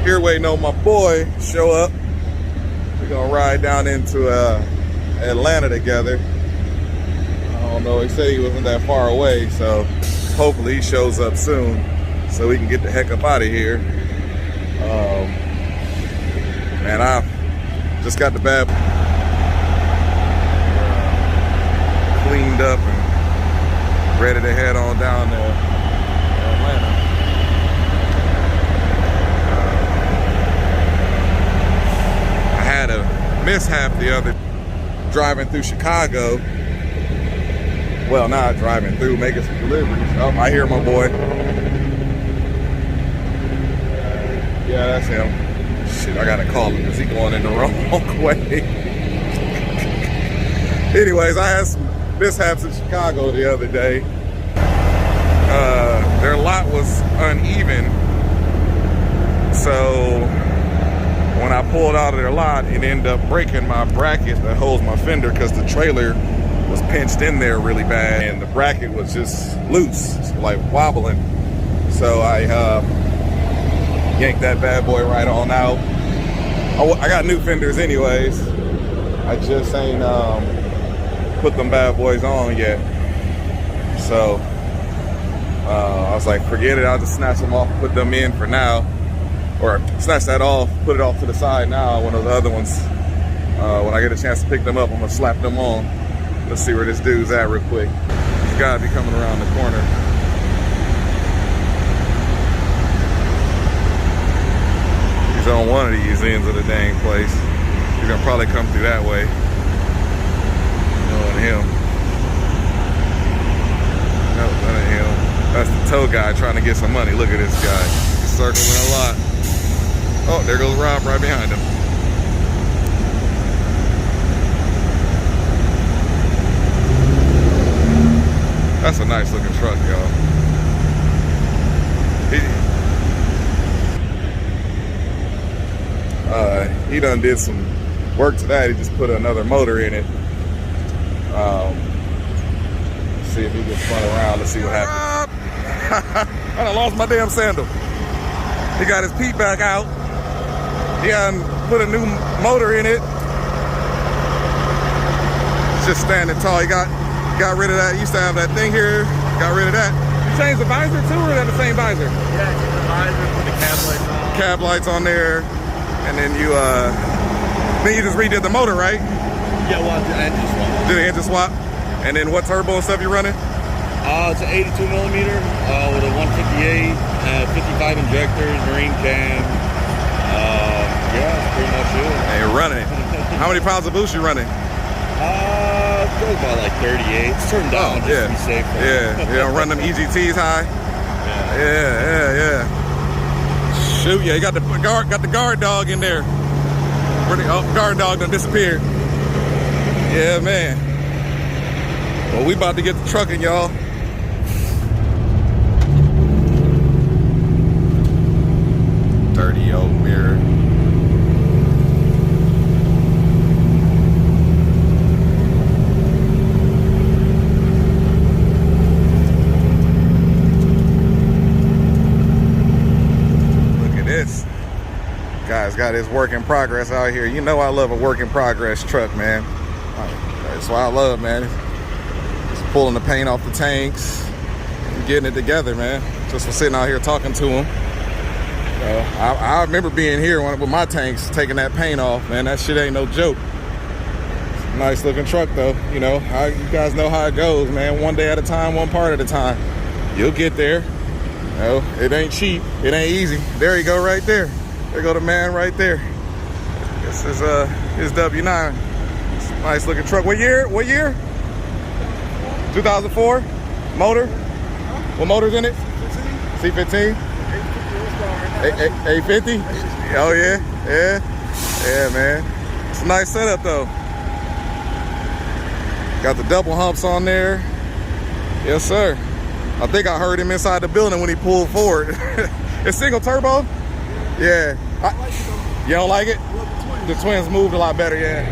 Here waiting on my boy show up. We're gonna ride down into Atlanta together. I don't know, he said he wasn't that far away, so hopefully he shows up soon so we can get the heck up out of here. Man, I just got the bad cleaned up and ready to head on down to Atlanta. I had a mishap the other driving through Chicago. Well, not driving through, making some deliveries. Oh, I hear my boy. Yeah, that's him. Shit, I gotta call him because he's going in the wrong way. Anyways, I had some mishaps in Chicago the other day. Their lot was uneven. So when I pulled out of their lot, it ended up breaking my bracket that holds my fender because the trailer was pinched in there really bad and the bracket was just loose, like wobbling. So I yanked that bad boy right on out. I got new fenders anyways. I just ain't put them bad boys on yet. So I was like, forget it, I'll just snatch them off, put them in for now. Or snatch that off, put it off to the side now. One of the other ones, when I get a chance to pick them up, I'm gonna slap them on. Let's see where this dude's at real quick. He's gotta be coming around the corner. He's on one of these ends of the dang place. He's gonna probably come through that way. Knowing him. No, none of him. That's the tow guy trying to get some money. Look at this guy. He's circling a lot. Oh, there goes Rob right behind him. That's a nice looking truck, y'all. He done did some work to that. He just put another motor in it. See if he gets spun around. Let's see what happens. I done lost my damn sandal. He got his Pete back out. He done put a new motor in it. It's just standing tall. He got rid of that. He used to have that thing here. Got rid of that. You changed the visor too, or is that the same visor? Yeah, I changed the visor, put the cab lights on. Cab lights on there. And then you just redid the motor, right? Yeah, well, the engine swap. Did the engine swap? And then what turbo and stuff you running? It's an 82 millimeter with a 158, 55 injectors, marine cam. Yeah, that's pretty much it. And you're running it. How many pounds of boost you running? It goes about like 38. It's turned down just to be safe. Yeah, you don't run them EGTs high? Yeah. Shoot, yeah, you got the guard dog in there. Guard dog done disappeared. Yeah, man. Well, we about to get the trucking, y'all. Dirty old mirror. Guy's got his work in progress out here. You know I love a work in progress truck, man. That's what I love, man. Just pulling the paint off the tanks and getting it together, man. Just for sitting out here talking to him. I remember being here with my tanks, taking that paint off, man. That shit ain't no joke. It's a nice looking truck though. You know, you guys know how it goes, man. One day at a time, one part at a time. You'll get there. You know, it ain't cheap. It ain't easy. There you go right there. There go the man right there. This is his W9. It's a nice looking truck. What year? 2004? Motor? What motor's in it? C15? 850? Oh yeah? Yeah, man. It's a nice setup though. Got the double humps on there. Yes, sir. I think I heard him inside the building when he pulled forward. It's single turbo? Yeah. You don't like it? The twins moved a lot better, yeah.